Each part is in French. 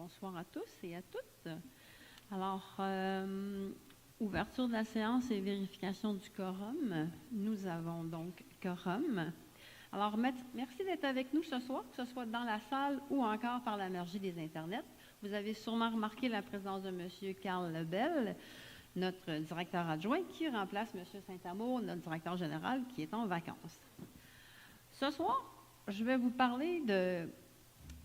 Bonsoir à tous et à toutes. Alors, ouverture de la séance et vérification du quorum. Nous avons donc quorum. Alors, merci d'être avec nous ce soir, que ce soit dans la salle ou encore par la magie des Internets. Vous avez sûrement remarqué la présence de M. Carl Lebel, notre directeur adjoint, qui remplace M. Saint-Amour, notre directeur général, qui est en vacances. Ce soir, je vais vous parler de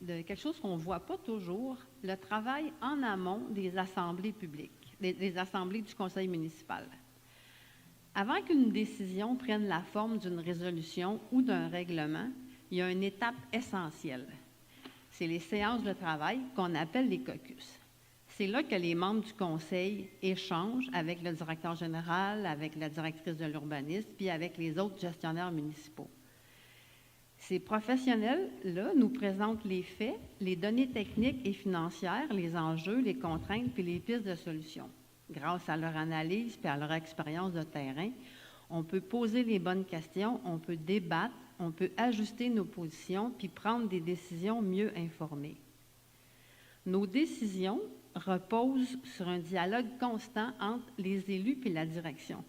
quelque chose qu'on ne voit pas toujours, le travail en amont des assemblées publiques, des assemblées du conseil municipal. Avant qu'une décision prenne la forme d'une résolution ou d'un règlement, il y a une étape essentielle. C'est les séances de travail qu'on appelle les caucus. C'est là que les membres du conseil échangent avec le directeur général, avec la directrice de l'urbanisme, puis avec les autres gestionnaires municipaux. Ces professionnels-là nous présentent les faits, les données techniques et financières, les enjeux, les contraintes puis les pistes de solutions. Grâce à leur analyse puis à leur expérience de terrain, on peut poser les bonnes questions, on peut débattre, on peut ajuster nos positions puis prendre des décisions mieux informées. Nos décisions reposent sur un dialogue constant entre les élus puis la direction.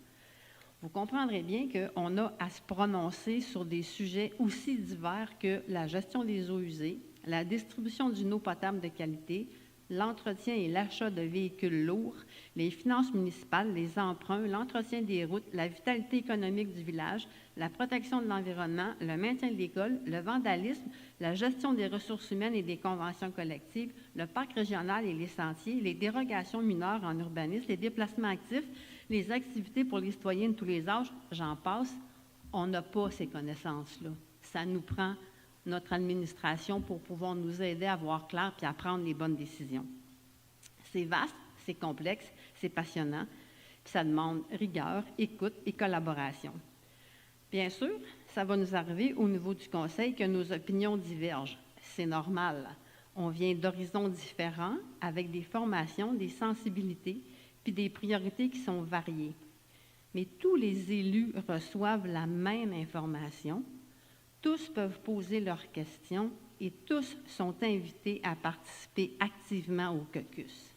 Vous comprendrez bien qu'on a à se prononcer sur des sujets aussi divers que la gestion des eaux usées, la distribution d'une eau potable de qualité, l'entretien et l'achat de véhicules lourds, les finances municipales, les emprunts, l'entretien des routes, la vitalité économique du village, la protection de l'environnement, le maintien de l'école, le vandalisme, la gestion des ressources humaines et des conventions collectives, le parc régional et les sentiers, les dérogations mineures en urbanisme, les déplacements actifs, les activités pour les citoyens de tous les âges, j'en passe. On n'a pas ces connaissances-là. Ça nous prend notre administration pour pouvoir nous aider à voir clair puis à prendre les bonnes décisions. C'est vaste, c'est complexe, c'est passionnant, puis ça demande rigueur, écoute et collaboration. Bien sûr, ça va nous arriver au niveau du conseil que nos opinions divergent. C'est normal. On vient d'horizons différents avec des formations, des sensibilités, puis des priorités qui sont variées. Mais tous les élus reçoivent la même information, tous peuvent poser leurs questions et tous sont invités à participer activement au caucus.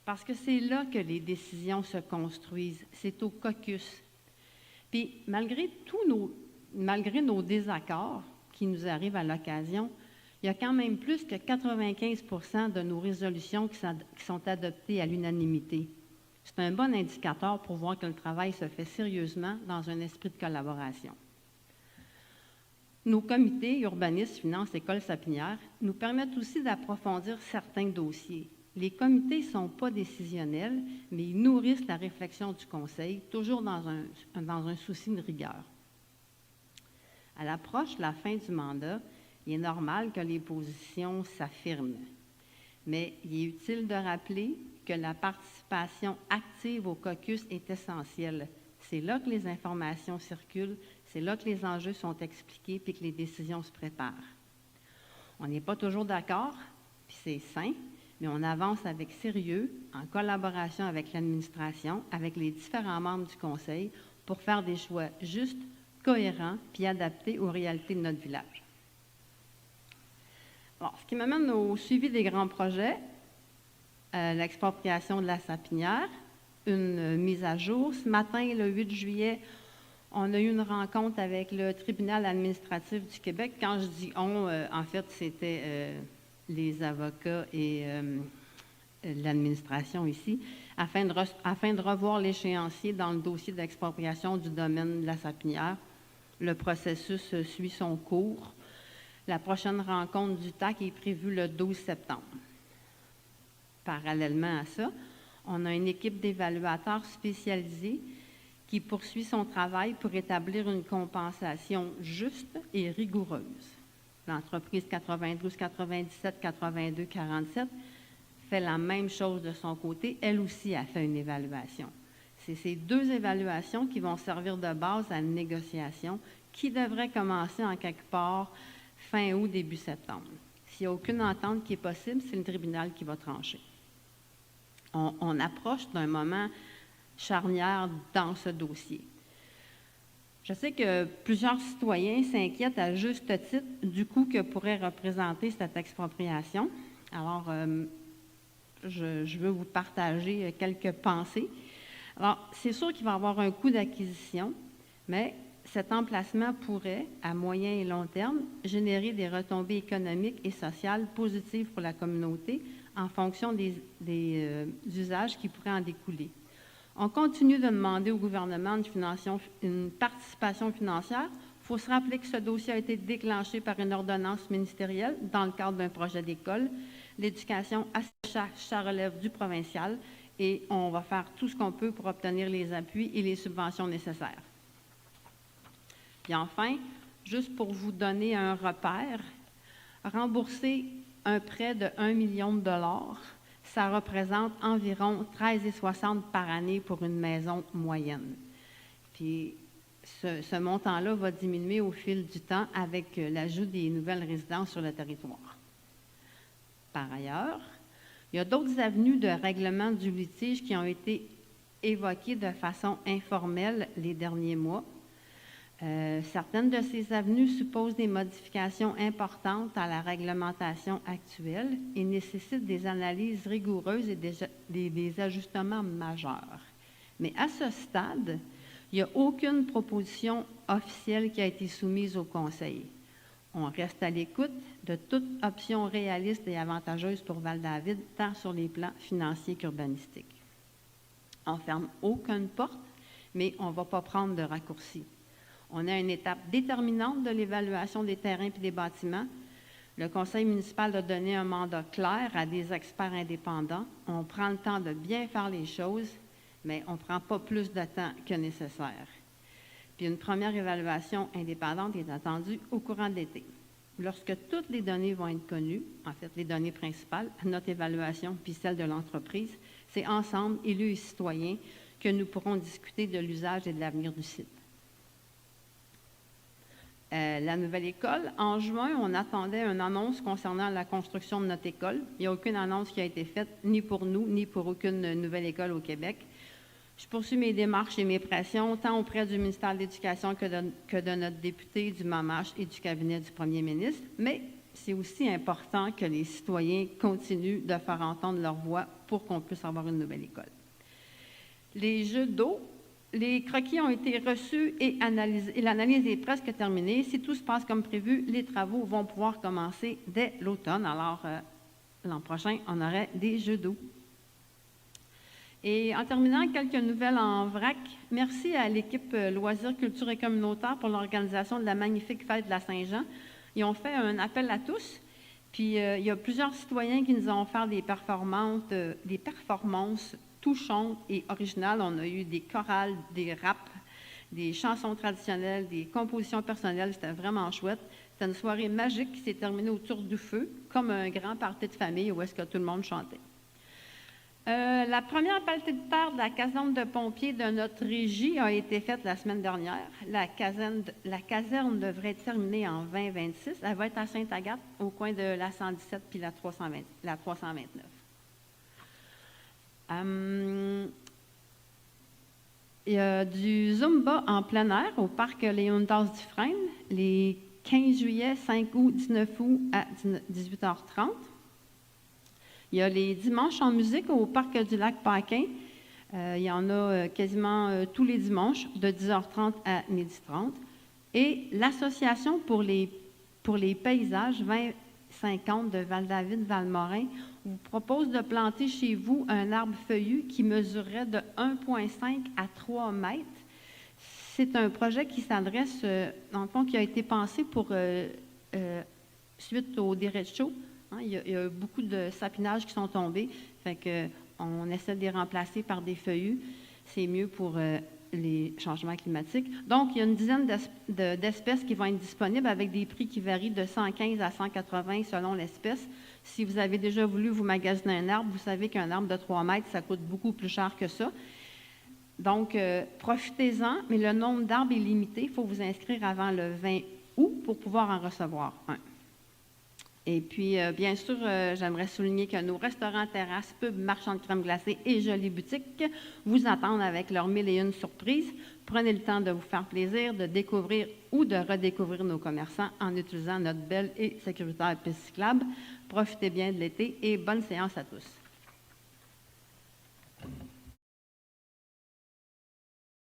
Parce que c'est là que les décisions se construisent, c'est au caucus. Puis malgré nos désaccords qui nous arrivent à l'occasion, il y a quand même plus que 95% de nos résolutions qui sont adoptées à l'unanimité. C'est un bon indicateur pour voir que le travail se fait sérieusement dans un esprit de collaboration. Nos comités urbanistes, finances, écoles sapinières nous permettent aussi d'approfondir certains dossiers. Les comités ne sont pas décisionnels, mais ils nourrissent la réflexion du conseil, toujours dans un souci de rigueur. À l'approche de la fin du mandat, il est normal que les positions s'affirment, mais il est utile de rappeler que la participation active au caucus est essentielle. C'est là que les informations circulent, c'est là que les enjeux sont expliqués puis que les décisions se préparent. On n'est pas toujours d'accord, puis c'est sain, mais on avance avec sérieux, en collaboration avec l'administration, avec les différents membres du conseil, pour faire des choix justes, cohérents puis adaptés aux réalités de notre village. Bon, ce qui m'amène au suivi des grands projets, l'expropriation de la sapinière, une mise à jour. Ce matin, le 8 juillet, on a eu une rencontre avec le tribunal administratif du Québec. Quand je dis « on », en fait, c'était les avocats et l'administration ici, afin de revoir l'échéancier dans le dossier d'expropriation du domaine de la sapinière. Le processus suit son cours. La prochaine rencontre du TAC est prévue le 12 septembre. Parallèlement à ça, on a une équipe d'évaluateurs spécialisés qui poursuit son travail pour établir une compensation juste et rigoureuse. L'entreprise 92, 97, 82, 47 fait la même chose de son côté. Elle aussi a fait une évaluation. C'est ces deux évaluations qui vont servir de base à une négociation qui devrait commencer en quelque part fin août, début septembre. S'il n'y a aucune entente qui est possible, c'est le tribunal qui va trancher. On approche d'un moment charnière dans ce dossier. Je sais que plusieurs citoyens s'inquiètent à juste titre du coût que pourrait représenter cette expropriation. Alors, je veux vous partager quelques pensées. Alors, c'est sûr qu'il va y avoir un coût d'acquisition, mais cet emplacement pourrait, à moyen et long terme, générer des retombées économiques et sociales positives pour la communauté en fonction des usages qui pourraient en découler. On continue de demander au gouvernement une participation financière. Il faut se rappeler que ce dossier a été déclenché par une ordonnance ministérielle dans le cadre d'un projet d'école. L'éducation à ça relève du provincial et on va faire tout ce qu'on peut pour obtenir les appuis et les subventions nécessaires. Puis enfin, juste pour vous donner un repère, rembourser un prêt de 1 million de dollars, ça représente environ 13,60 par année pour une maison moyenne. Puis ce montant-là va diminuer au fil du temps avec l'ajout des nouvelles résidences sur le territoire. Par ailleurs, il y a d'autres avenues de règlement du litige qui ont été évoquées de façon informelle les derniers mois. Certaines de ces avenues supposent des modifications importantes à la réglementation actuelle et nécessitent des analyses rigoureuses et des ajustements majeurs. Mais à ce stade, il n'y a aucune proposition officielle qui a été soumise au Conseil. On reste à l'écoute de toute option réaliste et avantageuse pour Val-David, tant sur les plans financiers qu'urbanistiques. On ne ferme aucune porte, mais on ne va pas prendre de raccourcis. On a une étape déterminante de l'évaluation des terrains et des bâtiments. Le conseil municipal a donné un mandat clair à des experts indépendants. On prend le temps de bien faire les choses, mais on ne prend pas plus de temps que nécessaire. Puis une première évaluation indépendante est attendue au courant de l'été. Lorsque toutes les données vont être connues, en fait les données principales, notre évaluation puis celle de l'entreprise, c'est ensemble, élus et citoyens, que nous pourrons discuter de l'usage et de l'avenir du site. La nouvelle école, en juin, on attendait une annonce concernant la construction de notre école. Il n'y a aucune annonce qui a été faite, ni pour nous, ni pour aucune nouvelle école au Québec. Je poursuis mes démarches et mes pressions, tant auprès du ministère de l'Éducation que de notre député, du MAMACH et du cabinet du premier ministre. Mais c'est aussi important que les citoyens continuent de faire entendre leur voix pour qu'on puisse avoir une nouvelle école. Les jeux d'eau. Les croquis ont été reçus et analysés, et l'analyse est presque terminée. Si tout se passe comme prévu, les travaux vont pouvoir commencer dès l'automne. Alors, l'an prochain, on aurait des jeux d'eau. Et en terminant, quelques nouvelles en vrac. Merci à l'équipe Loisirs, Culture et Communautaire pour l'organisation de la magnifique fête de la Saint-Jean. Ils ont fait un appel à tous. Puis, il y a plusieurs citoyens qui nous ont offert des performances touchantes et originales. On a eu des chorales, des raps, des chansons traditionnelles, des compositions personnelles. C'était vraiment chouette. C'était une soirée magique qui s'est terminée autour du feu, comme un grand party de famille où est-ce que tout le monde chantait. La première pelletée de terre de la caserne de pompiers de notre régie a été faite la semaine dernière. La caserne devrait être terminée en 2026. Elle va être à Sainte-Agathe, au coin de la 117 puis la 329. Il y a du Zumba en plein air au parc Léonidas-Dufresne, les 15 juillet, 5 août, 19 août à 18h30. Il y a les dimanches en musique au parc du Lac-Paquin. Il y en a quasiment tous les dimanches, de 10h30 à 12h30. Et l'Association pour les paysages 2050 de Val-David-Valmorin vous propose de planter chez vous un arbre feuillu qui mesurerait de 1,5 à 3 mètres. C'est un projet qui s'adresse, dans le fond, qui a été pensé pour suite au derecho. Il y a beaucoup de sapinages qui sont tombés, fait qu'on essaie de les remplacer par des feuillus. C'est mieux pour les changements climatiques. Donc, il y a une dizaine d'espèces qui vont être disponibles avec des prix qui varient de 115 à 180 selon l'espèce. Si vous avez déjà voulu vous magasiner un arbre, vous savez qu'un arbre de 3 mètres, ça coûte beaucoup plus cher que ça. Donc, profitez-en, mais le nombre d'arbres est limité. Il faut vous inscrire avant le 20 août pour pouvoir en recevoir un. Et puis, bien sûr, j'aimerais souligner que nos restaurants, terrasses, pubs, marchands de crème glacée et jolies boutiques vous attendent avec leurs 1001 surprises. Prenez le temps de vous faire plaisir, de découvrir ou de redécouvrir nos commerçants en utilisant notre belle et sécuritaire piste cyclable. Profitez bien de l'été et bonne séance à tous.